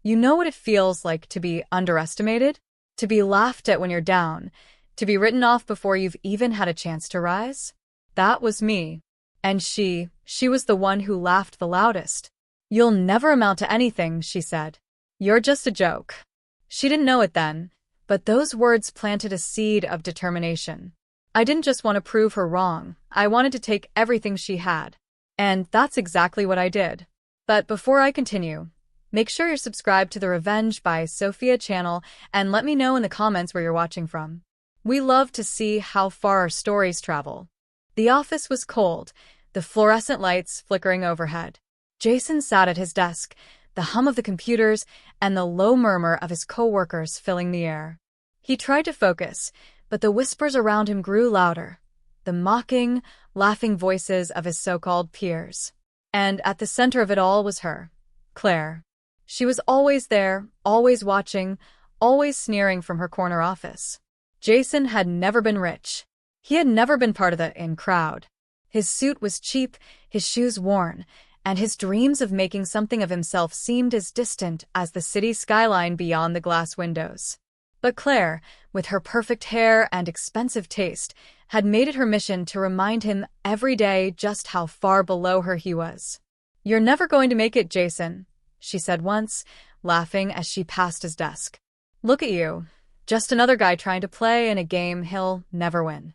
You know what it feels like to be underestimated? To be laughed at when you're down? To be written off before you've even had a chance to rise? That was me. And she was the one who laughed the loudest. "You'll never amount to anything," she said. "You're just a joke." She didn't know it then, but those words planted a seed of determination. I didn't just want to prove her wrong, I wanted to take everything she had. And that's exactly what I did. But before I continue, make sure you're subscribed to the Revenge by Sophia channel and let me know in the comments where you're watching from. We love to see how far our stories travel. The office was cold, the fluorescent lights flickering overhead. Jason sat at his desk, the hum of the computers and the low murmur of his co-workers filling the air. He tried to focus, but the whispers around him grew louder, the mocking, laughing voices of his so-called peers. And at the center of it all was her, Claire. She was always there, always watching, always sneering from her corner office. Jason had never been rich. He had never been part of the in crowd. His suit was cheap, his shoes worn, and his dreams of making something of himself seemed as distant as the city skyline beyond the glass windows. But Claire, with her perfect hair and expensive taste, had made it her mission to remind him every day just how far below her he was. "You're never going to make it, Jason," she said once, laughing as she passed his desk. "Look at you. Just another guy trying to play in a game he'll never win."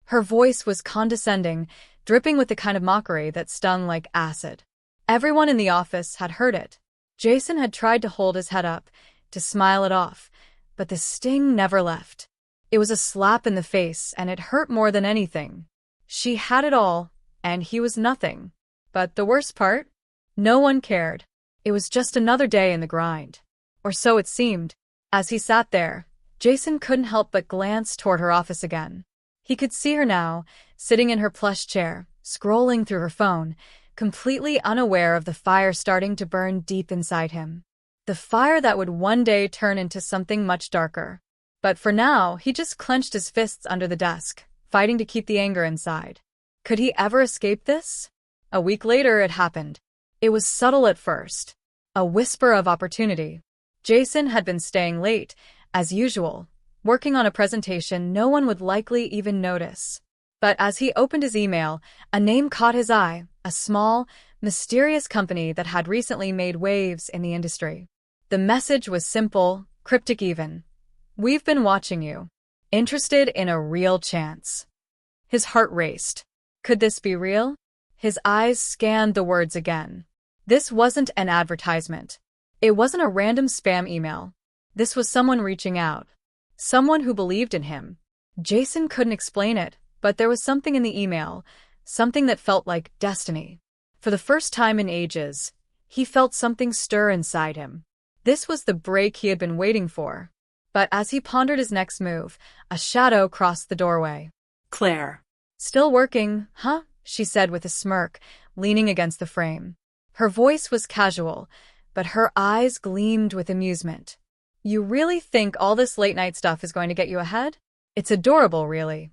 Her voice was condescending, dripping with the kind of mockery that stung like acid. Everyone in the office had heard it. Jason had tried to hold his head up, to smile it off, but the sting never left. It was a slap in the face, and it hurt more than anything. She had it all, and he was nothing. But the worst part? No one cared. It was just another day in the grind. Or so it seemed. As he sat there, Jason couldn't help but glance toward her office again. He could see her now, sitting in her plush chair, scrolling through her phone, completely unaware of the fire starting to burn deep inside him. The fire that would one day turn into something much darker. But for now, he just clenched his fists under the desk, fighting to keep the anger inside. Could he ever escape this? A week later, it happened. It was subtle at first. A whisper of opportunity. Jason had been staying late, as usual, working on a presentation no one would likely even notice. But as he opened his email, a name caught his eye, a small, mysterious company that had recently made waves in the industry. The message was simple, cryptic even. "We've been watching you. Interested in a real chance." His heart raced. Could this be real? His eyes scanned the words again. This wasn't an advertisement. It wasn't a random spam email. This was someone reaching out. Someone who believed in him. Jason couldn't explain it, but there was something in the email, something that felt like destiny. For the first time in ages, he felt something stir inside him. This was the break he had been waiting for. But as he pondered his next move, a shadow crossed the doorway. "Claire." "Still working, huh?" she said with a smirk, leaning against the frame. Her voice was casual, but her eyes gleamed with amusement. "You really think all this late-night stuff is going to get you ahead? It's adorable, really."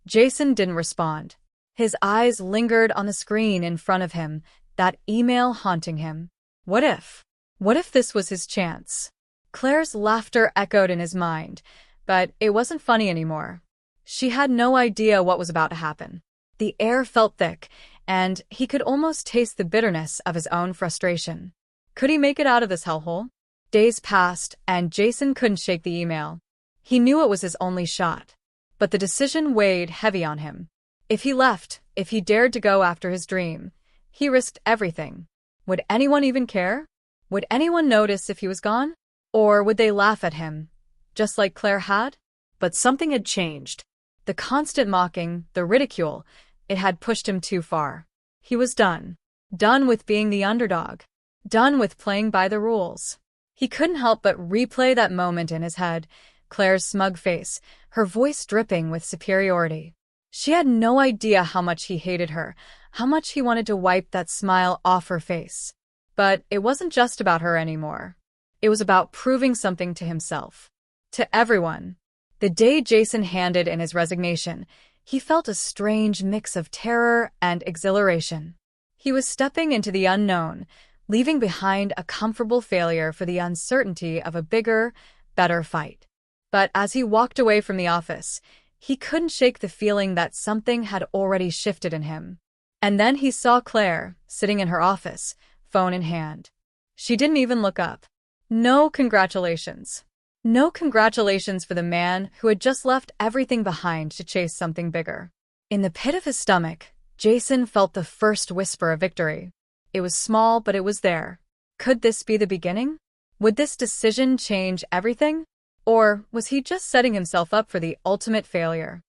Jason didn't respond. His eyes lingered on the screen in front of him, that email haunting him. What if? What if this was his chance? Claire's laughter echoed in his mind, but it wasn't funny anymore. She had no idea what was about to happen. The air felt thick, and he could almost taste the bitterness of his own frustration. Could he make it out of this hellhole? Days passed, and Jason couldn't shake the email. He knew it was his only shot. But the decision weighed heavy on him. If he left, if he dared to go after his dream, he risked everything. Would anyone even care? Would anyone notice if he was gone? Or would they laugh at him, just like Claire had? But something had changed. The constant mocking, the ridicule, it had pushed him too far. He was done. Done with being the underdog. Done with playing by the rules. He couldn't help but replay that moment in his head, Claire's smug face, her voice dripping with superiority. She had no idea how much he hated her, how much he wanted to wipe that smile off her face. But it wasn't just about her anymore. It was about proving something to himself. To everyone. The day Jason handed in his resignation, he felt a strange mix of terror and exhilaration. He was stepping into the unknown, leaving behind a comfortable failure for the uncertainty of a bigger, better fight. But as he walked away from the office, he couldn't shake the feeling that something had already shifted in him. And then he saw Claire, sitting in her office, phone in hand. She didn't even look up. No congratulations. No congratulations for the man who had just left everything behind to chase something bigger. In the pit of his stomach, Jason felt the first whisper of victory. It was small, but it was there. Could this be the beginning? Would this decision change everything? Or was he just setting himself up for the ultimate failure?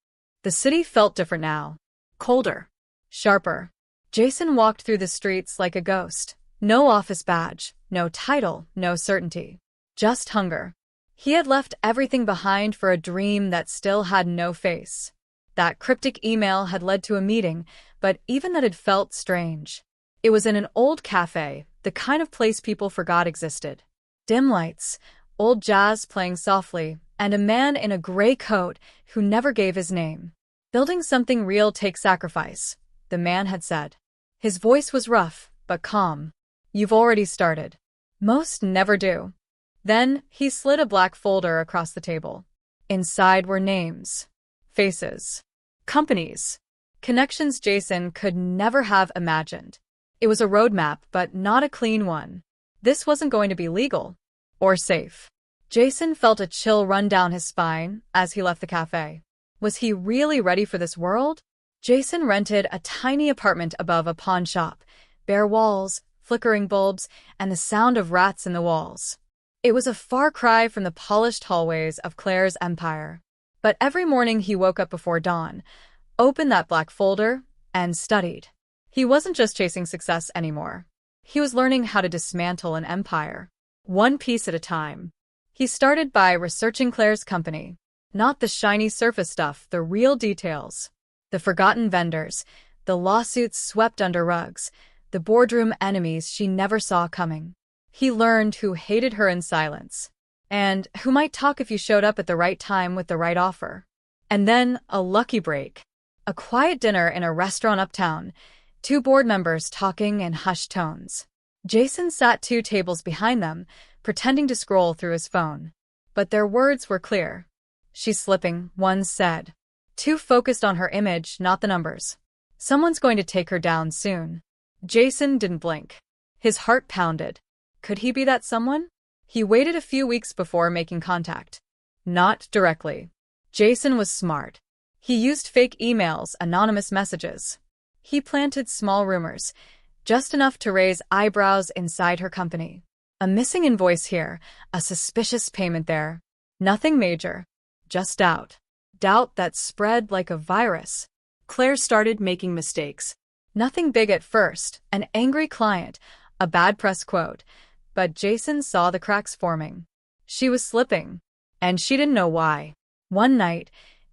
The city felt different now. Colder. Sharper. Jason walked through the streets like a ghost. No office badge, no title, no certainty. Just hunger. He had left everything behind for a dream that still had no face. That cryptic email had led to a meeting, but even that had felt strange. It was in an old cafe, the kind of place people forgot existed. Dim lights, old jazz playing softly, and a man in a gray coat who never gave his name. Building something real takes sacrifice, the man had said. His voice was rough, but calm. You've already started. Most never do. Then he slid a black folder across the table. Inside were names, faces, companies, connections Jason could never have imagined. It was a roadmap, but not a clean one. This wasn't going to be legal or safe. Jason felt a chill run down his spine as he left the cafe. Was he really ready for this world? Jason rented a tiny apartment above a pawn shop, bare walls, flickering bulbs, and the sound of rats in the walls. It was a far cry from the polished hallways of Claire's empire. But every morning he woke up before dawn, opened that black folder, and studied. He wasn't just chasing success anymore. He was learning how to dismantle an empire, one piece at a time. He started by researching Claire's company. Not the shiny surface stuff, the real details. The forgotten vendors, the lawsuits swept under rugs, the boardroom enemies she never saw coming. He learned who hated her in silence, and who might talk if you showed up at the right time with the right offer. And then a lucky break. A quiet dinner in a restaurant uptown, 2 board members talking in hushed tones. Jason sat 2 tables behind them, pretending to scroll through his phone. But their words were clear. She's slipping, one said. Too focused on her image, not the numbers. Someone's going to take her down soon. Jason didn't blink. His heart pounded. Could he be that someone? He waited a few weeks before making contact. Not directly. Jason was smart. He used fake emails, anonymous messages. He planted small rumors, just enough to raise eyebrows inside her company. A missing invoice here, a suspicious payment there. Nothing major. Just doubt. Doubt that spread like a virus. Claire started making mistakes. Nothing big at first, an angry client, a bad press quote. But Jason saw the cracks forming. She was slipping, and she didn't know why. One night,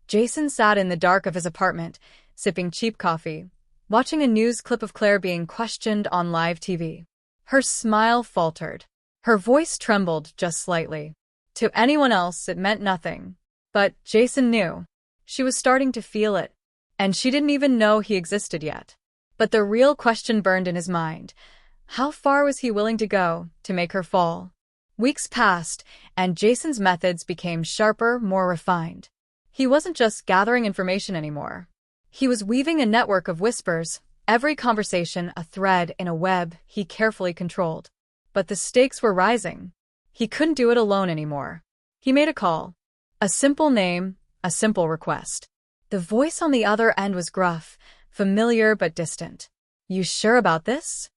Jason sat in the dark of his apartment, sipping cheap coffee, watching a news clip of Claire being questioned on live TV. Her smile faltered. Her voice trembled just slightly. To anyone else, it meant nothing. But Jason knew. She was starting to feel it, and she didn't even know he existed yet. But the real question burned in his mind. How far was he willing to go to make her fall? Weeks passed, and Jason's methods became sharper, more refined. He wasn't just gathering information anymore. He was weaving a network of whispers, every conversation a thread in a web he carefully controlled. But the stakes were rising. He couldn't do it alone anymore. He made a call. A simple name, a simple request. The voice on the other end was gruff, familiar but distant. You sure about this?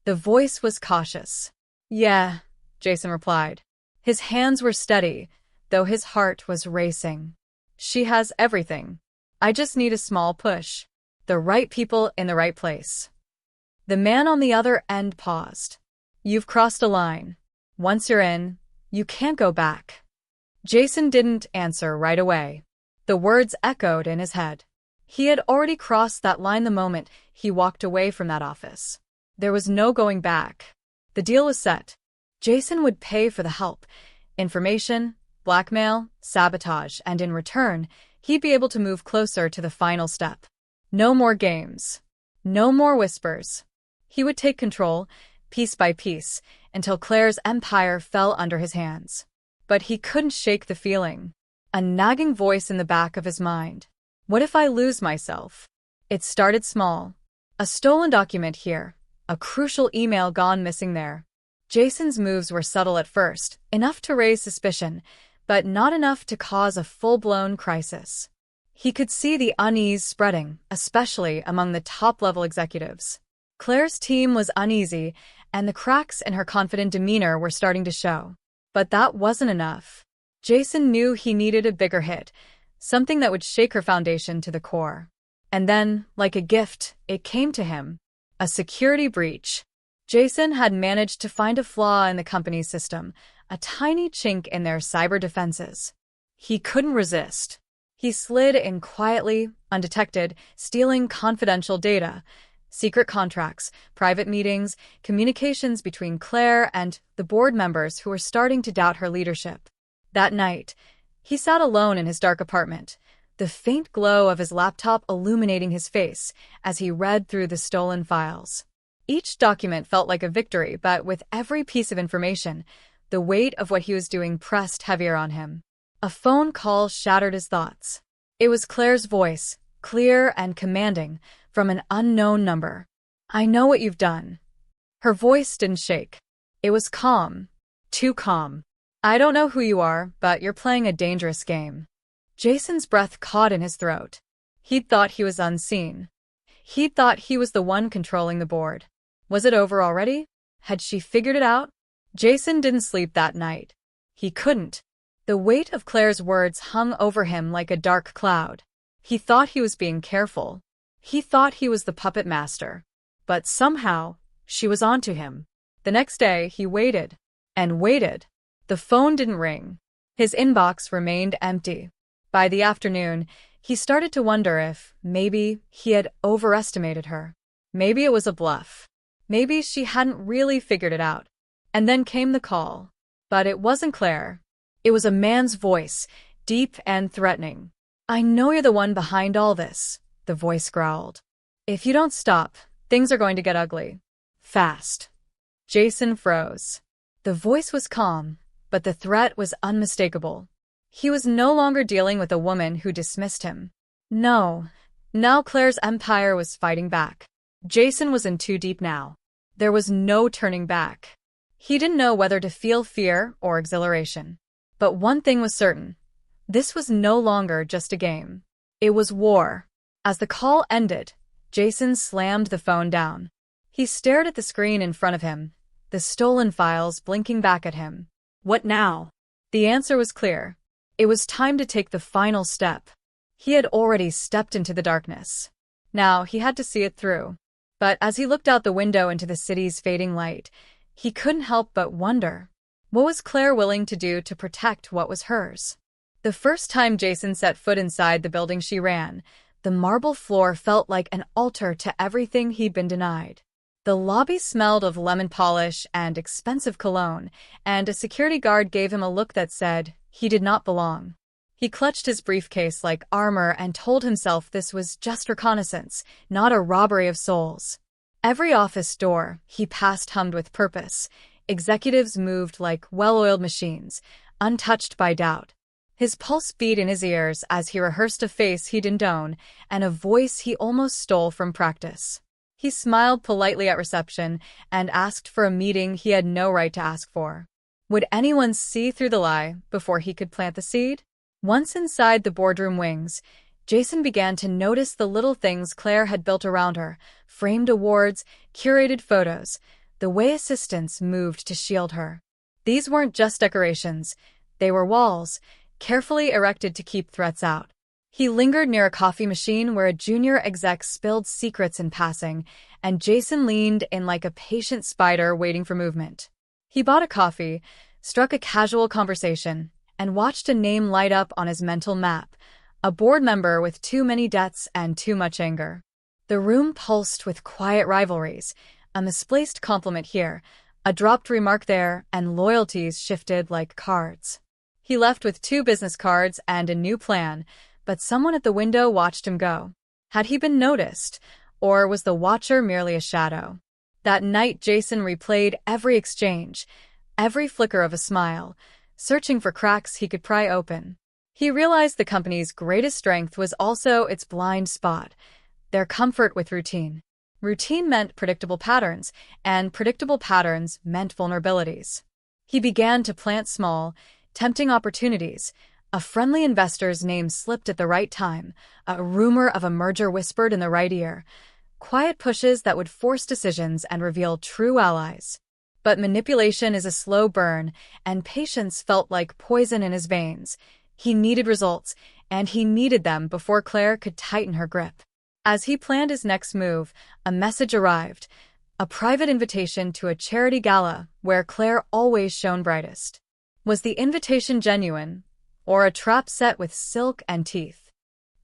The voice was cautious. Yeah, Jason replied. His hands were steady, though his heart was racing. She has everything. I just need a small push. The right people in the right place. The man on the other end paused. You've crossed a line. Once you're in, you can't go back. Jason didn't answer right away. The words echoed in his head. He had already crossed that line the moment he walked away from that office. There was no going back. The deal was set. Jason would pay for the help, information, blackmail, sabotage, and in return, he'd be able to move closer to the final step. No more games. No more whispers. He would take control, piece by piece, until Claire's empire fell under his hands. But he couldn't shake the feeling. A nagging voice in the back of his mind. What if I lose myself? It started small. A stolen document here, a crucial email gone missing there. Jason's moves were subtle at first, enough to raise suspicion, but not enough to cause a full-blown crisis. He could see the unease spreading, especially among the top-level executives. Claire's team was uneasy, and the cracks in her confident demeanor were starting to show. But that wasn't enough. Jason knew he needed a bigger hit, something that would shake her foundation to the core. And then, like a gift, it came to him. A security breach. Jason had managed to find a flaw in the company's system, a tiny chink in their cyber defenses. He couldn't resist. He slid in quietly, undetected, stealing confidential data, secret contracts, private meetings, communications between Claire and the board members who were starting to doubt her leadership. That night, he sat alone in his dark apartment, the faint glow of his laptop illuminating his face as he read through the stolen files. Each document felt like a victory, but with every piece of information, the weight of what he was doing pressed heavier on him. A phone call shattered his thoughts. It was Claire's voice, clear and commanding, from an unknown number. I know what you've done. Her voice didn't shake. It was calm. Too calm. I don't know who you are, but you're playing a dangerous game. Jason's breath caught in his throat. He'd thought he was unseen. He'd thought he was the one controlling the board. Was it over already? Had she figured it out? Jason didn't sleep that night. He couldn't. The weight of Claire's words hung over him like a dark cloud. He thought he was being careful. He thought he was the puppet master. But somehow, she was onto him. The next day, he waited. And waited. The phone didn't ring. His inbox remained empty. By the afternoon, he started to wonder if, maybe, he had overestimated her. Maybe it was a bluff. Maybe she hadn't really figured it out. And then came the call. But it wasn't Claire. It was a man's voice, deep and threatening. I know you're the one behind all this, the voice growled. If you don't stop, things are going to get ugly. Fast. Jason froze. The voice was calm, but the threat was unmistakable. He was no longer dealing with a woman who dismissed him. No. Now Claire's empire was fighting back. Jason was in too deep now. There was no turning back. He didn't know whether to feel fear or exhilaration. But one thing was certain. This was no longer just a game. It was war. As the call ended, Jason slammed the phone down. He stared at the screen in front of him, the stolen files blinking back at him. What now? The answer was clear. It was time to take the final step. He had already stepped into the darkness. Now he had to see it through. But as he looked out the window into the city's fading light, he couldn't help but wonder. What was Claire willing to do to protect what was hers? The first time Jason set foot inside the building she ran, the marble floor felt like an altar to everything he'd been denied. The lobby smelled of lemon polish and expensive cologne, and a security guard gave him a look that said he did not belong. He clutched his briefcase like armor and told himself this was just reconnaissance, not a robbery of souls. Every office door he passed hummed with purpose. Executives moved like well-oiled machines, untouched by doubt. His pulse beat in his ears as he rehearsed a face he didn't own and a voice he almost stole from practice. He smiled politely at reception and asked for a meeting he had no right to ask for. Would anyone see through the lie before he could plant the seed? Once inside the boardroom wings, Jason began to notice the little things Claire had built around her, framed awards, curated photos, the way assistants moved to shield her. These weren't just decorations. They were walls, carefully erected to keep threats out. He lingered near a coffee machine where a junior exec spilled secrets in passing, and Jason leaned in like a patient spider waiting for movement. He bought a coffee, struck a casual conversation, and watched a name light up on his mental map, a board member with too many debts and too much anger. The room pulsed with quiet rivalries, a misplaced compliment here, a dropped remark there, and loyalties shifted like cards. He left with 2 business cards and a new plan, but someone at the window watched him go. Had he been noticed, or was the watcher merely a shadow? That night, Jason replayed every exchange, every flicker of a smile, searching for cracks he could pry open. He realized the company's greatest strength was also its blind spot, their comfort with routine. Routine meant predictable patterns, and predictable patterns meant vulnerabilities. He began to plant small, tempting opportunities. A friendly investor's name slipped at the right time, a rumor of a merger whispered in the right ear. Quiet pushes that would force decisions and reveal true allies. But manipulation is a slow burn, and patience felt like poison in his veins. He needed results, and he needed them before Claire could tighten her grip. As he planned his next move, a message arrived, a private invitation to a charity gala where Claire always shone brightest. Was the invitation genuine, or a trap set with silk and teeth?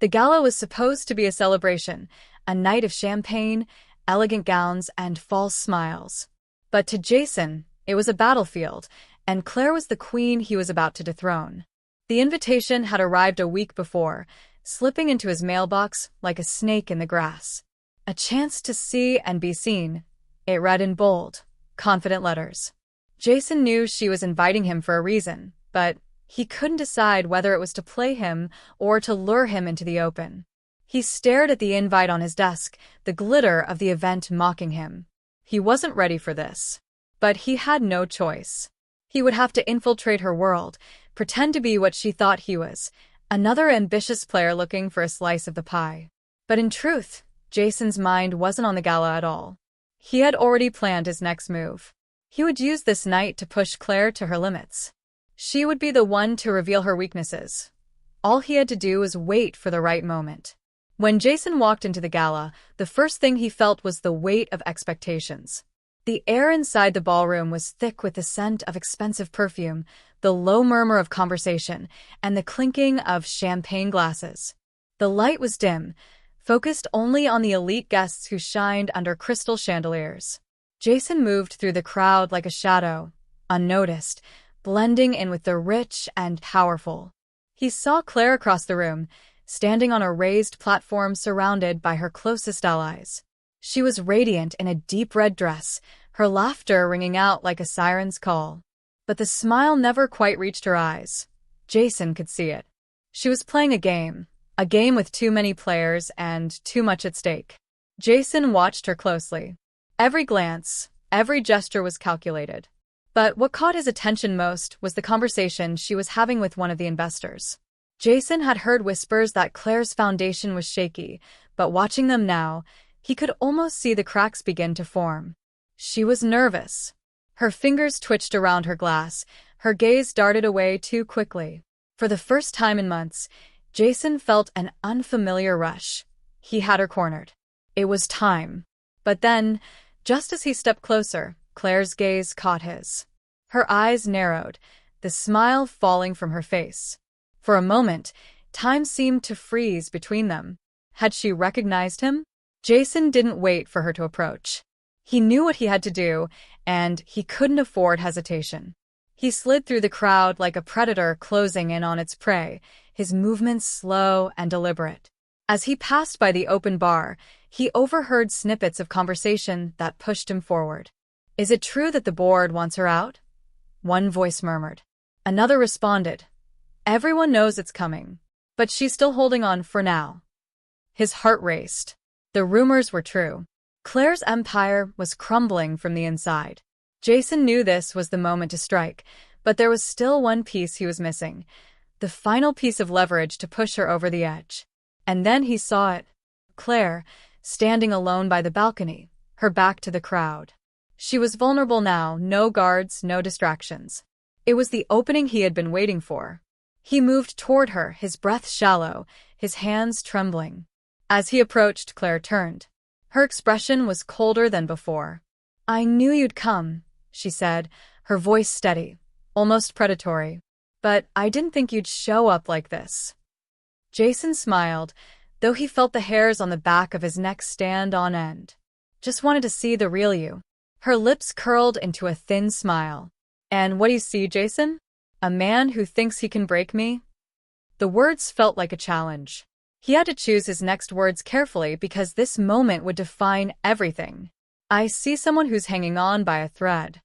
The gala was supposed to be a celebration, a night of champagne, elegant gowns, and false smiles. But to Jason, it was a battlefield, and Claire was the queen he was about to dethrone. The invitation had arrived a week before, slipping into his mailbox like a snake in the grass. A chance to see and be seen, it read in bold, confident letters. Jason knew she was inviting him for a reason, but he couldn't decide whether it was to play him or to lure him into the open. He stared at the invite on his desk, the glitter of the event mocking him. He wasn't ready for this. But he had no choice. He would have to infiltrate her world, pretend to be what she thought he was, another ambitious player looking for a slice of the pie. But in truth, Jason's mind wasn't on the gala at all. He had already planned his next move. He would use this night to push Claire to her limits. She would be the one to reveal her weaknesses. All he had to do was wait for the right moment. When Jason walked into the gala, the first thing he felt was the weight of expectations. The air inside the ballroom was thick with the scent of expensive perfume, the low murmur of conversation, and the clinking of champagne glasses. The light was dim, focused only on the elite guests who shined under crystal chandeliers. Jason moved through the crowd like a shadow, unnoticed, blending in with the rich and powerful. He saw Claire across the room, standing on a raised platform surrounded by her closest allies. She was radiant in a deep red dress, her laughter ringing out like a siren's call. But the smile never quite reached her eyes. Jason could see it. She was playing a game with too many players and too much at stake. Jason watched her closely. Every glance, every gesture was calculated. But what caught his attention most was the conversation she was having with one of the investors. Jason had heard whispers that Claire's foundation was shaky, but watching them now, he could almost see the cracks begin to form. She was nervous. Her fingers twitched around her glass, her gaze darted away too quickly. For the first time in months, Jason felt an unfamiliar rush. He had her cornered. It was time. But then, just as he stepped closer, Claire's gaze caught his. Her eyes narrowed, the smile falling from her face. For a moment, time seemed to freeze between them. Had she recognized him? Jason didn't wait for her to approach. He knew what he had to do, and he couldn't afford hesitation. He slid through the crowd like a predator closing in on its prey, his movements slow and deliberate. As he passed by the open bar, he overheard snippets of conversation that pushed him forward. "Is it true that the board wants her out?" One voice murmured. Another responded. "Everyone knows it's coming, but she's still holding on for now." His heart raced. The rumors were true. Claire's empire was crumbling from the inside. Jason knew this was the moment to strike, but there was still one piece he was missing, the final piece of leverage to push her over the edge. And then he saw it. Claire, standing alone by the balcony, her back to the crowd. She was vulnerable now, no guards, no distractions. It was the opening he had been waiting for. He moved toward her, his breath shallow, his hands trembling. As he approached, Claire turned. Her expression was colder than before. "I knew you'd come," she said, her voice steady, almost predatory. "But I didn't think you'd show up like this." Jason smiled, though he felt the hairs on the back of his neck stand on end. "Just wanted to see the real you." Her lips curled into a thin smile. "And what do you see, Jason? A man who thinks he can break me?" The words felt like a challenge. He had to choose his next words carefully because this moment would define everything. I see someone who's hanging on by a thread.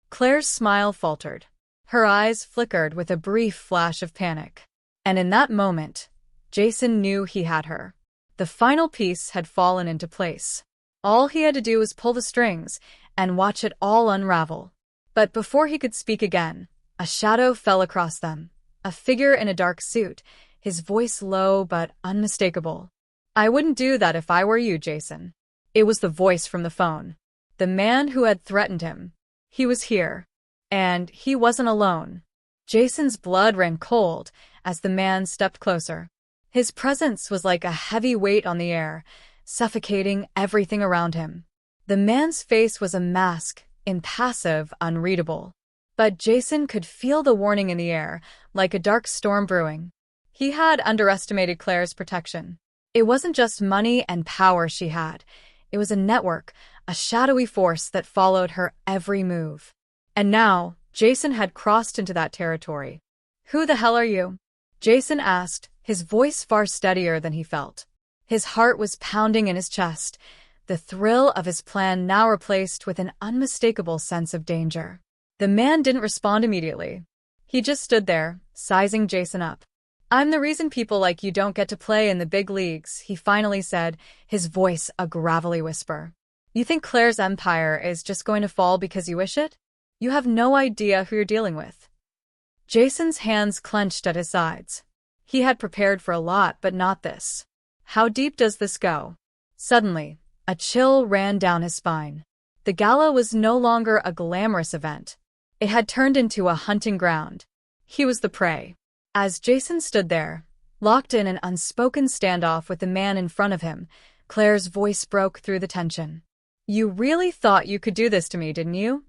Claire's smile faltered. Her eyes flickered with a brief flash of panic. And in that moment, Jason knew he had her. The final piece had fallen into place. All he had to do was pull the strings and watch it all unravel. But before he could speak again, a shadow fell across them. A figure in a dark suit, his voice low but unmistakable. I wouldn't do that if I were you, Jason. It was the voice from the phone. The man who had threatened him. He was here. And he wasn't alone. Jason's blood ran cold as the man stepped closer. His presence was like a heavy weight on the air, suffocating everything around him. The man's face was a mask, impassive, unreadable. But Jason could feel the warning in the air, like a dark storm brewing. He had underestimated Claire's protection. It wasn't just money and power she had. It was a network, a shadowy force that followed her every move. And now, Jason had crossed into that territory. Who the hell are you? Jason asked, his voice far steadier than he felt. His heart was pounding in his chest, the thrill of his plan now replaced with an unmistakable sense of danger. The man didn't respond immediately. He just stood there, sizing Jason up. I'm the reason people like you don't get to play in the big leagues, he finally said, his voice a gravelly whisper. You think Claire's empire is just going to fall because you wish it? You have no idea who you're dealing with. Jason's hands clenched at his sides. He had prepared for a lot, but not this. How deep does this go? Suddenly, a chill ran down his spine. The gala was no longer a glamorous event. It had turned into a hunting ground. He was the prey. As Jason stood there, locked in an unspoken standoff with the man in front of him, Claire's voice broke through the tension. You really thought you could do this to me, didn't you?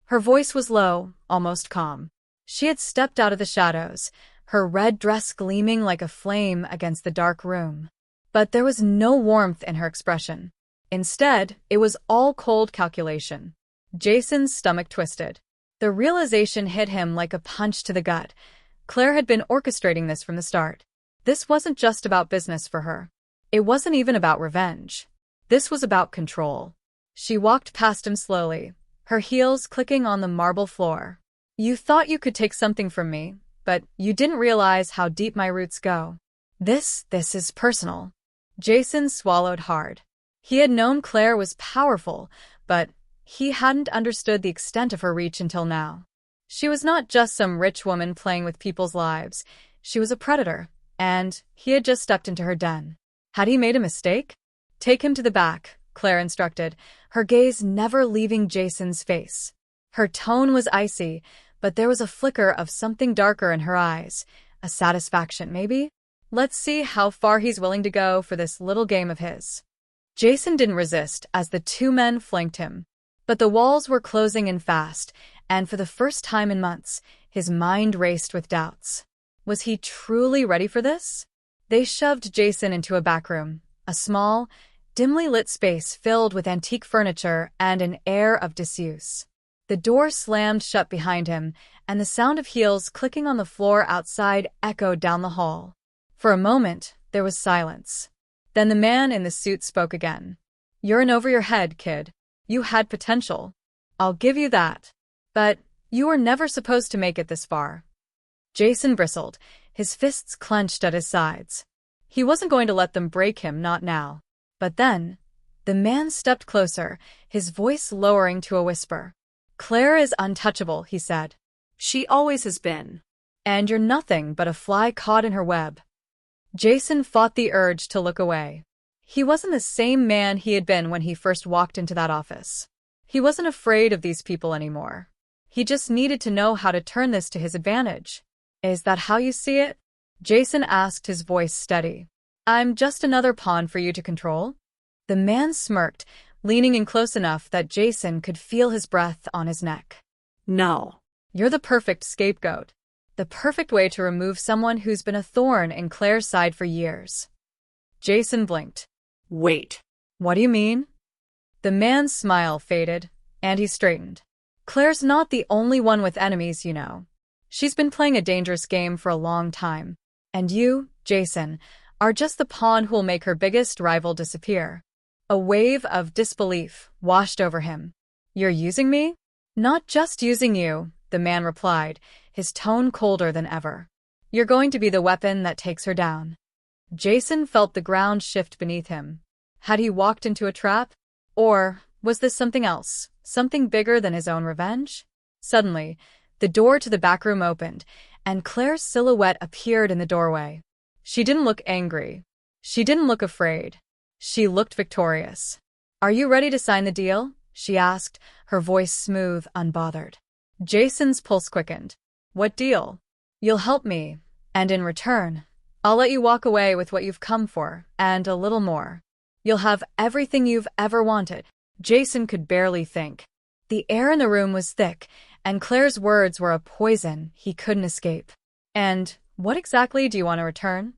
Her voice was low, almost calm. She had stepped out of the shadows, her red dress gleaming like a flame against the dark room. But there was no warmth in her expression. Instead, it was all cold calculation. Jason's stomach twisted. The realization hit him like a punch to the gut. Claire had been orchestrating this from the start. This wasn't just about business for her. It wasn't even about revenge. This was about control. She walked past him slowly, her heels clicking on the marble floor. You thought you could take something from me, but you didn't realize how deep my roots go. This is personal. Jason swallowed hard. He had known Claire was powerful, but he hadn't understood the extent of her reach until now. She was not just some rich woman playing with people's lives. She was a predator, and he had just stepped into her den. Had he made a mistake? Take him to the back, Claire instructed, her gaze never leaving Jason's face. Her tone was icy, but there was a flicker of something darker in her eyes. A satisfaction, maybe? Let's see how far he's willing to go for this little game of his. Jason didn't resist as the two men flanked him. But the walls were closing in fast, and for the first time in months, his mind raced with doubts. Was he truly ready for this? They shoved Jason into a back room, a small, dimly lit space filled with antique furniture and an air of disuse. The door slammed shut behind him, and the sound of heels clicking on the floor outside echoed down the hall. For a moment, there was silence. Then the man in the suit spoke again. You're in over your head, kid. You had potential. I'll give you that. But you were never supposed to make it this far. Jason bristled, his fists clenched at his sides. He wasn't going to let them break him, not now. But then, the man stepped closer, his voice lowering to a whisper. Claire is untouchable, he said. She always has been. And you're nothing but a fly caught in her web. Jason fought the urge to look away. He wasn't the same man he had been when he first walked into that office. He wasn't afraid of these people anymore. He just needed to know how to turn this to his advantage. Is that how you see it? Jason asked, his voice steady. I'm just another pawn for you to control? The man smirked, leaning in close enough that Jason could feel his breath on his neck. No. You're the perfect scapegoat. The perfect way to remove someone who's been a thorn in Claire's side for years. Jason blinked. Wait. What do you mean? The man's smile faded, and he straightened. Claire's not the only one with enemies, you know. She's been playing a dangerous game for a long time. And you, Jason, are just the pawn who'll make her biggest rival disappear. A wave of disbelief washed over him. "You're using me?" "Not just using you," the man replied, his tone colder than ever. "You're going to be the weapon that takes her down." Jason felt the ground shift beneath him. Had he walked into a trap? Or was this something else, something bigger than his own revenge? Suddenly, the door to the back room opened, and Claire's silhouette appeared in the doorway. She didn't look angry. She didn't look afraid. She looked victorious. "Are you ready to sign the deal?" she asked, her voice smooth, unbothered. Jason's pulse quickened. "What deal?" "You'll help me, and in return, I'll let you walk away with what you've come for, and a little more. You'll have everything you've ever wanted." Jason could barely think. The air in the room was thick, and Claire's words were a poison he couldn't escape. "And what exactly do you want to return?"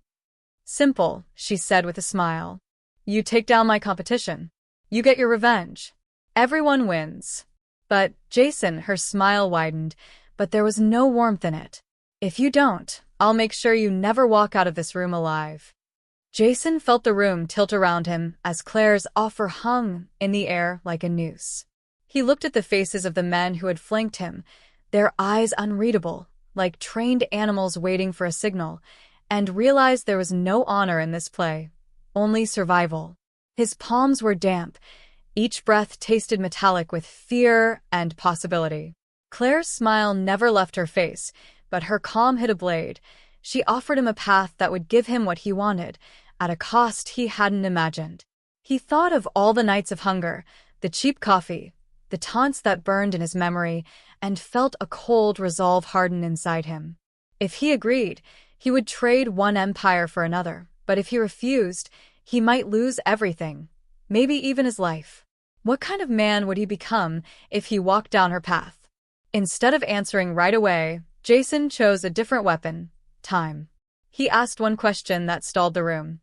"Simple," she said with a smile. "You take down my competition. You get your revenge. Everyone wins." "But, Jason," her smile widened, but there was no warmth in it. "If you don't, I'll make sure you never walk out of this room alive." Jason felt the room tilt around him as Claire's offer hung in the air like a noose. He looked at the faces of the men who had flanked him, their eyes unreadable, like trained animals waiting for a signal, and realized there was no honor in this play, only survival. His palms were damp. Each breath tasted metallic with fear and possibility. Claire's smile never left her face, but her calm hit a blade. She offered him a path that would give him what he wanted, at a cost he hadn't imagined. He thought of all the nights of hunger, the cheap coffee, the taunts that burned in his memory, and felt a cold resolve harden inside him. If he agreed, he would trade one empire for another, but if he refused, he might lose everything, maybe even his life. What kind of man would he become if he walked down her path? Instead of answering right away, Jason chose a different weapon: time. He asked one question that stalled the room.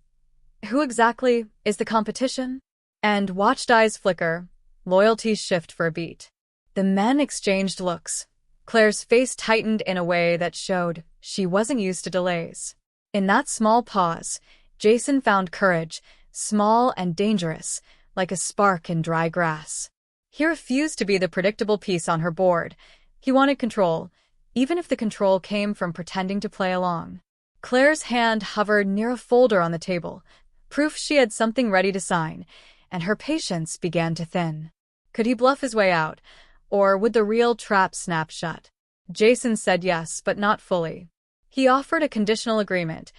"Who exactly is the competition?" And watched eyes flicker, loyalties shift for a beat. The men exchanged looks. Claire's face tightened in a way that showed she wasn't used to delays. In that small pause, Jason found courage, small and dangerous, like a spark in dry grass. He refused to be the predictable piece on her board. He wanted control, even if the control came from pretending to play along. Claire's hand hovered near a folder on the table, proof she had something ready to sign, and her patience began to thin. Could he bluff his way out, or would the real trap snap shut? Jason said yes, but not fully. He offered a conditional agreement.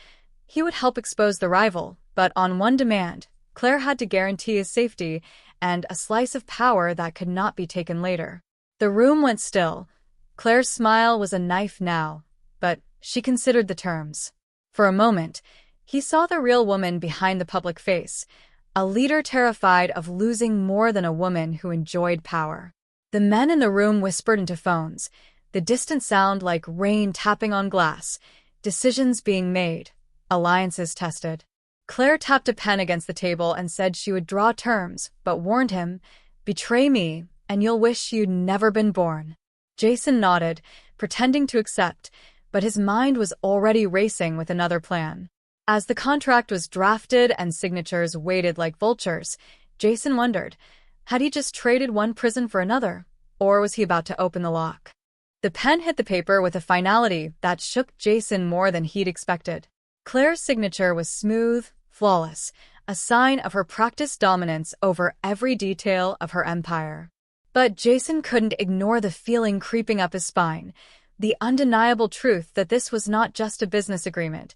He would help expose the rival, but on one demand: Claire had to guarantee his safety and a slice of power that could not be taken later. The room went still. Claire's smile was a knife now, but she considered the terms. For a moment, he saw the real woman behind the public face, a leader terrified of losing more than a woman who enjoyed power. The men in the room whispered into phones, the distant sound like rain tapping on glass, decisions being made, alliances tested. Claire tapped a pen against the table and said she would draw terms, but warned him, "Betray me, and you'll wish you'd never been born." Jason nodded, pretending to accept, but his mind was already racing with another plan. As the contract was drafted and signatures waited like vultures, Jason wondered, had he just traded one prison for another, or was he about to open the lock? The pen hit the paper with a finality that shook Jason more than he'd expected. Claire's signature was smooth, flawless, a sign of her practiced dominance over every detail of her empire. But Jason couldn't ignore the feeling creeping up his spine, the undeniable truth that this was not just a business agreement.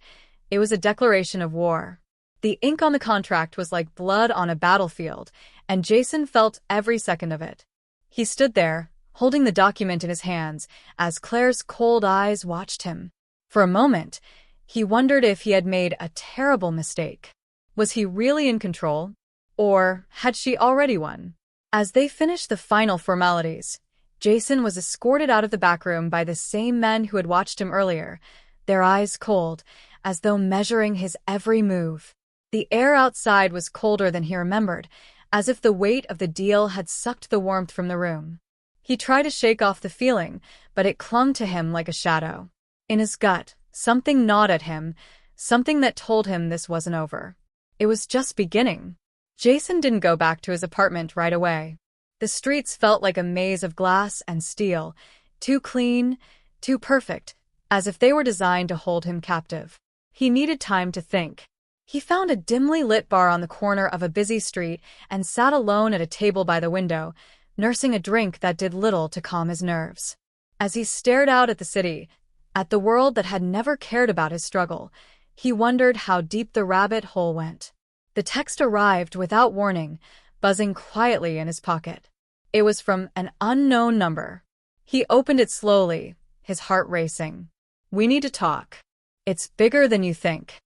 It was a declaration of war. The ink on the contract was like blood on a battlefield, and Jason felt every second of it. He stood there, holding the document in his hands, as Claire's cold eyes watched him. For a moment, he wondered if he had made a terrible mistake. Was he really in control? Or had she already won? As they finished the final formalities, Jason was escorted out of the back room by the same men who had watched him earlier, their eyes cold, as though measuring his every move. The air outside was colder than he remembered, as if the weight of the deal had sucked the warmth from the room. He tried to shake off the feeling, but it clung to him like a shadow. In his gut, something gnawed at him, something that told him this wasn't over. It was just beginning. Jason didn't go back to his apartment right away. The streets felt like a maze of glass and steel, too clean, too perfect, as if they were designed to hold him captive. He needed time to think. He found a dimly lit bar on the corner of a busy street and sat alone at a table by the window, nursing a drink that did little to calm his nerves. As he stared out at the city, at the world that had never cared about his struggle, he wondered how deep the rabbit hole went. The text arrived without warning, buzzing quietly in his pocket. It was from an unknown number. He opened it slowly, his heart racing. "We need to talk. It's bigger than you think."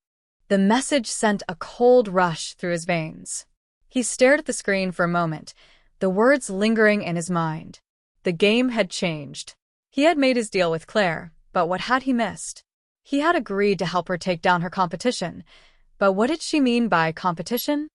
The message sent a cold rush through his veins. He stared at the screen for a moment, the words lingering in his mind. The game had changed. He had made his deal with Claire, but what had he missed? He had agreed to help her take down her competition, but what did she mean by competition?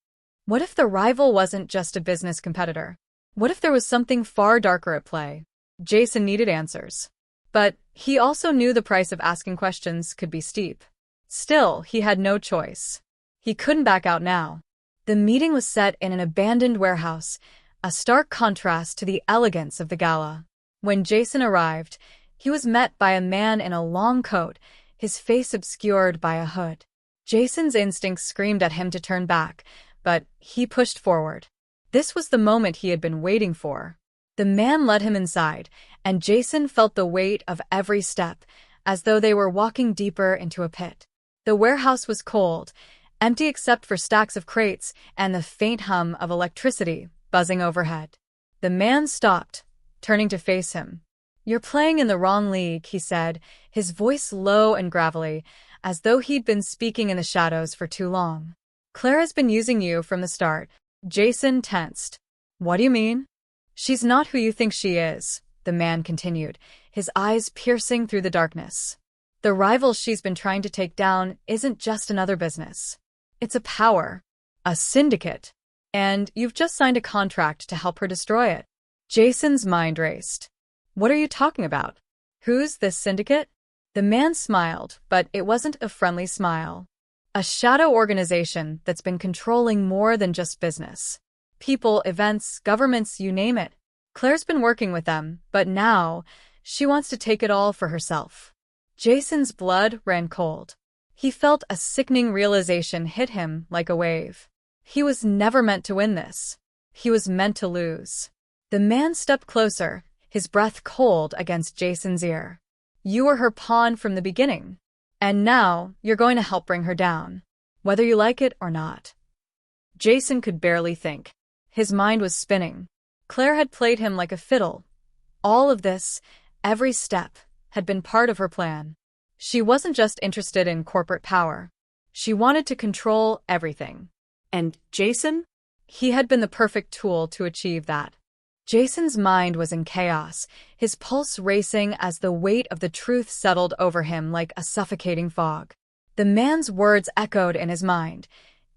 What if the rival wasn't just a business competitor? What if there was something far darker at play? Jason needed answers. But he also knew the price of asking questions could be steep. Still, he had no choice. He couldn't back out now. The meeting was set in an abandoned warehouse, a stark contrast to the elegance of the gala. When Jason arrived, he was met by a man in a long coat, his face obscured by a hood. Jason's instincts screamed at him to turn back, but he pushed forward. This was the moment he had been waiting for. The man led him inside, and Jason felt the weight of every step, as though they were walking deeper into a pit. The warehouse was cold, empty except for stacks of crates and the faint hum of electricity buzzing overhead. The man stopped, turning to face him. "You're playing in the wrong league," he said, his voice low and gravelly, as though he'd been speaking in the shadows for too long. "Claire has been using you from the start." Jason tensed. "What do you mean?" "She's not who you think she is," the man continued, his eyes piercing through the darkness. "The rival she's been trying to take down isn't just another business. It's a power, a syndicate, and you've just signed a contract to help her destroy it." Jason's mind raced. "What are you talking about? Who's this syndicate?" The man smiled, but it wasn't a friendly smile. "A shadow organization that's been controlling more than just business. People, events, governments, you name it. Claire's been working with them, but now she wants to take it all for herself." Jason's blood ran cold. He felt a sickening realization hit him like a wave. He was never meant to win this. He was meant to lose. The man stepped closer, his breath cold against Jason's ear. "You were her pawn from the beginning. And now, you're going to help bring her down, whether you like it or not." Jason could barely think. His mind was spinning. Claire had played him like a fiddle. All of this, every step, had been part of her plan. She wasn't just interested in corporate power. She wanted to control everything. And Jason? He had been the perfect tool to achieve that. Jason's mind was in chaos, his pulse racing as the weight of the truth settled over him like a suffocating fog. The man's words echoed in his mind,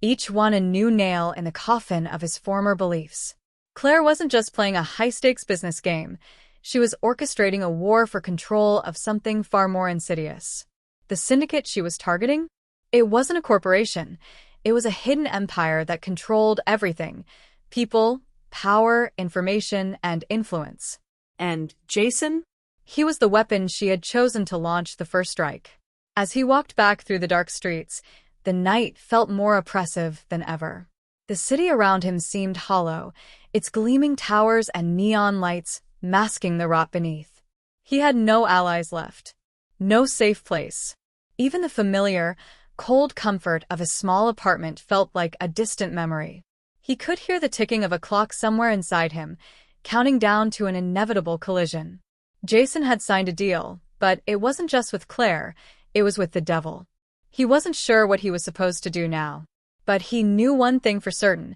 each one a new nail in the coffin of his former beliefs. Claire wasn't just playing a high-stakes business game. She was orchestrating a war for control of something far more insidious. The syndicate she was targeting? It wasn't a corporation. It was a hidden empire that controlled everything: people, power, information, and influence. And Jason? He was the weapon she had chosen to launch the first strike. As he walked back through the dark streets, the night felt more oppressive than ever. The city around him seemed hollow, its gleaming towers and neon lights masking the rot beneath. He had no allies left. No safe place. Even the familiar, cold comfort of his small apartment felt like a distant memory. He could hear the ticking of a clock somewhere inside him, counting down to an inevitable collision. Jason had signed a deal, but it wasn't just with Claire, it was with the devil. He wasn't sure what he was supposed to do now. But he knew one thing for certain: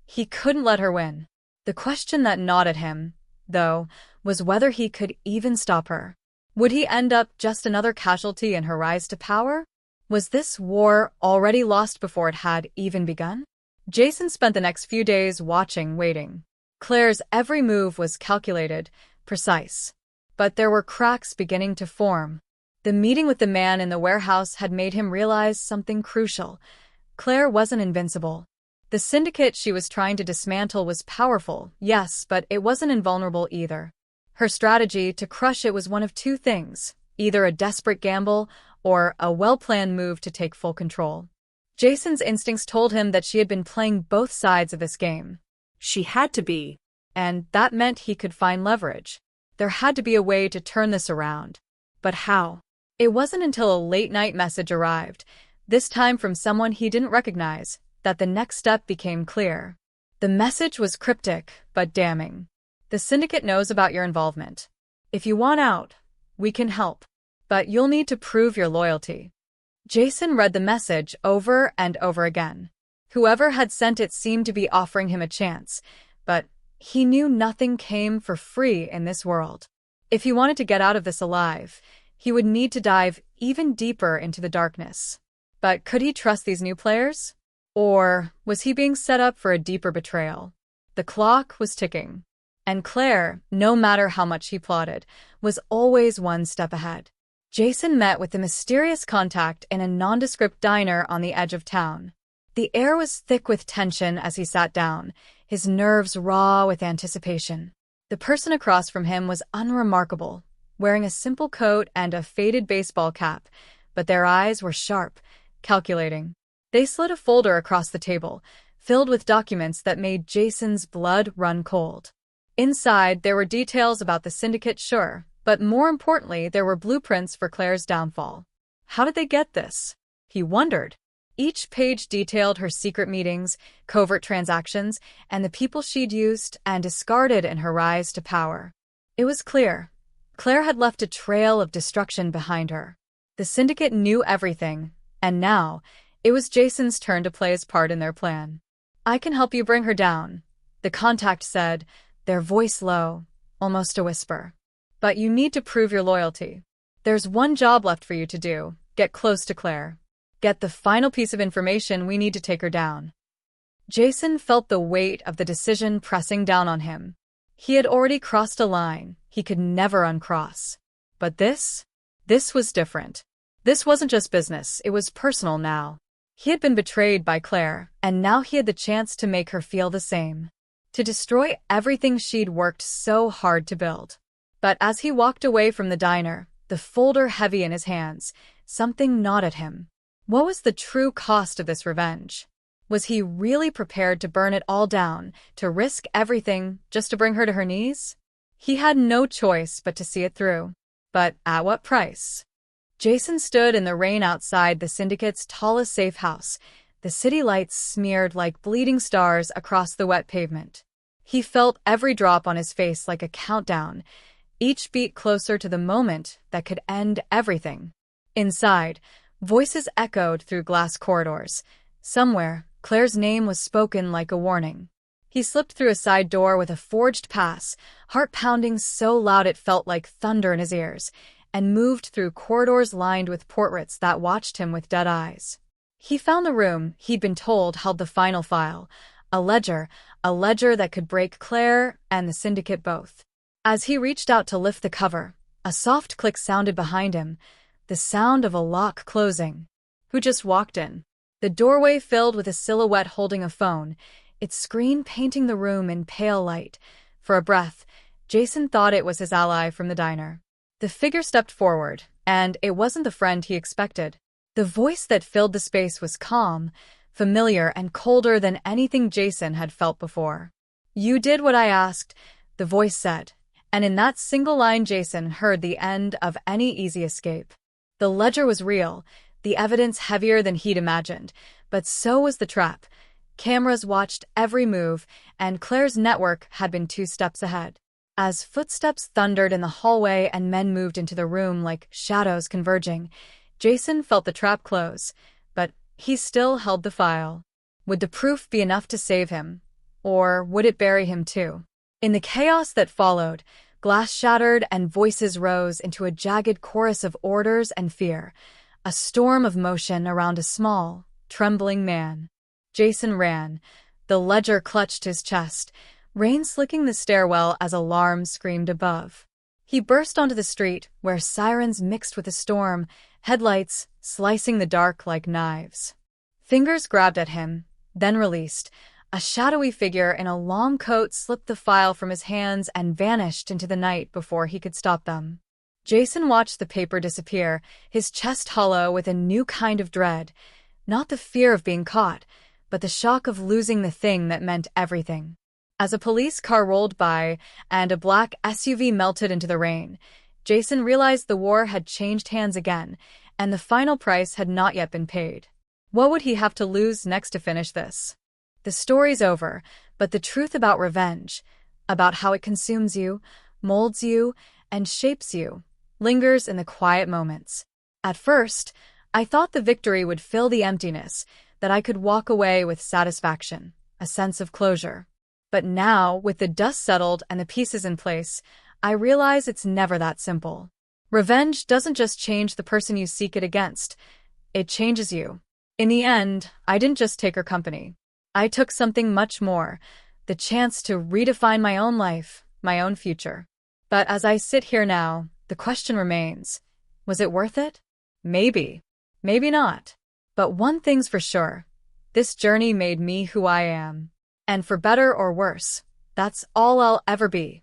he couldn't let her win. The question that gnawed at him, though, was whether he could even stop her. Would he end up just another casualty in her rise to power? Was this war already lost before it had even begun? Jason spent the next few days watching, waiting. Claire's every move was calculated, precise. But there were cracks beginning to form. The meeting with the man in the warehouse had made him realize something crucial. Claire wasn't invincible. The syndicate she was trying to dismantle was powerful, yes, but it wasn't invulnerable either. Her strategy to crush it was one of two things, either a desperate gamble or a well-planned move to take full control. Jason's instincts told him that she had been playing both sides of this game. She had to be. And that meant he could find leverage. There had to be a way to turn this around. But how? It wasn't until a late-night message arrived, this time from someone he didn't recognize, that the next step became clear. The message was cryptic, but damning. The syndicate knows about your involvement. If you want out, we can help. But you'll need to prove your loyalty. Jason read the message over and over again. Whoever had sent it seemed to be offering him a chance, but he knew nothing came for free in this world. If he wanted to get out of this alive, he would need to dive even deeper into the darkness. But could he trust these new players? Or was he being set up for a deeper betrayal? The clock was ticking. And Claire, no matter how much he plotted, was always one step ahead. Jason met with the mysterious contact in a nondescript diner on the edge of town. The air was thick with tension as he sat down, his nerves raw with anticipation. The person across from him was unremarkable, wearing a simple coat and a faded baseball cap, but their eyes were sharp, calculating. They slid a folder across the table, filled with documents that made Jason's blood run cold. Inside, there were details about the syndicate, sure, but more importantly, there were blueprints for Claire's downfall. How did they get this? He wondered. Each page detailed her secret meetings, covert transactions, and the people she'd used and discarded in her rise to power. It was clear. Claire had left a trail of destruction behind her. The syndicate knew everything, and now, it was Jason's turn to play his part in their plan. "I can help you bring her down," the contact said, their voice low, almost a whisper. "But you need to prove your loyalty. There's one job left for you to do. Get close to Claire. Get the final piece of information we need to take her down." Jason felt the weight of the decision pressing down on him. He had already crossed a line he could never uncross. But this was different. This wasn't just business, it was personal now. He had been betrayed by Claire, and now he had the chance to make her feel the same. To destroy everything she'd worked so hard to build. But as he walked away from the diner, the folder heavy in his hands, something gnawed at him. What was the true cost of this revenge? Was he really prepared to burn it all down, to risk everything just to bring her to her knees? He had no choice but to see it through. But at what price? Jason stood in the rain outside the syndicate's tallest safe house, the city lights smeared like bleeding stars across the wet pavement. He felt every drop on his face like a countdown, each beat closer to the moment that could end everything. Inside, voices echoed through glass corridors. Somewhere, Claire's name was spoken like a warning. He slipped through a side door with a forged pass, heart pounding so loud it felt like thunder in his ears, and moved through corridors lined with portraits that watched him with dead eyes. He found the room he'd been told held the final file, a ledger that could break Claire and the syndicate both. As he reached out to lift the cover, a soft click sounded behind him, the sound of a lock closing. Who just walked in? The doorway filled with a silhouette holding a phone, its screen painting the room in pale light. For a breath, Jason thought it was his ally from the diner. The figure stepped forward, and it wasn't the friend he expected. The voice that filled the space was calm, familiar, and colder than anything Jason had felt before. "You did what I asked," the voice said, and in that single line Jason heard the end of any easy escape. The ledger was real, the evidence heavier than he'd imagined, but so was the trap. Cameras watched every move, and Claire's network had been 2 steps ahead. As footsteps thundered in the hallway and men moved into the room like shadows converging, Jason felt the trap close, but he still held the file. Would the proof be enough to save him, or would it bury him too? In the chaos that followed, glass shattered and voices rose into a jagged chorus of orders and fear, a storm of motion around a small, trembling man. Jason ran. The ledger clutched his chest, rain slicking the stairwell as alarms screamed above. He burst onto the street, where sirens mixed with the storm, headlights slicing the dark like knives. Fingers grabbed at him, then released. A shadowy figure in a long coat slipped the file from his hands and vanished into the night before he could stop them. Jason watched the paper disappear, his chest hollow with a new kind of dread. Not the fear of being caught, but the shock of losing the thing that meant everything. As a police car rolled by and a black SUV melted into the rain, Jason realized the war had changed hands again, and the final price had not yet been paid. What would he have to lose next to finish this? The story's over, but the truth about revenge, about how it consumes you, molds you, and shapes you, lingers in the quiet moments. At first, I thought the victory would fill the emptiness, that I could walk away with satisfaction, a sense of closure. But now, with the dust settled and the pieces in place, I realize it's never that simple. Revenge doesn't just change the person you seek it against, it changes you. In the end, I didn't just take her company. I took something much more, the chance to redefine my own life, my own future. But as I sit here now, the question remains, was it worth it? Maybe. Maybe not. But one thing's for sure, this journey made me who I am. And for better or worse, that's all I'll ever be.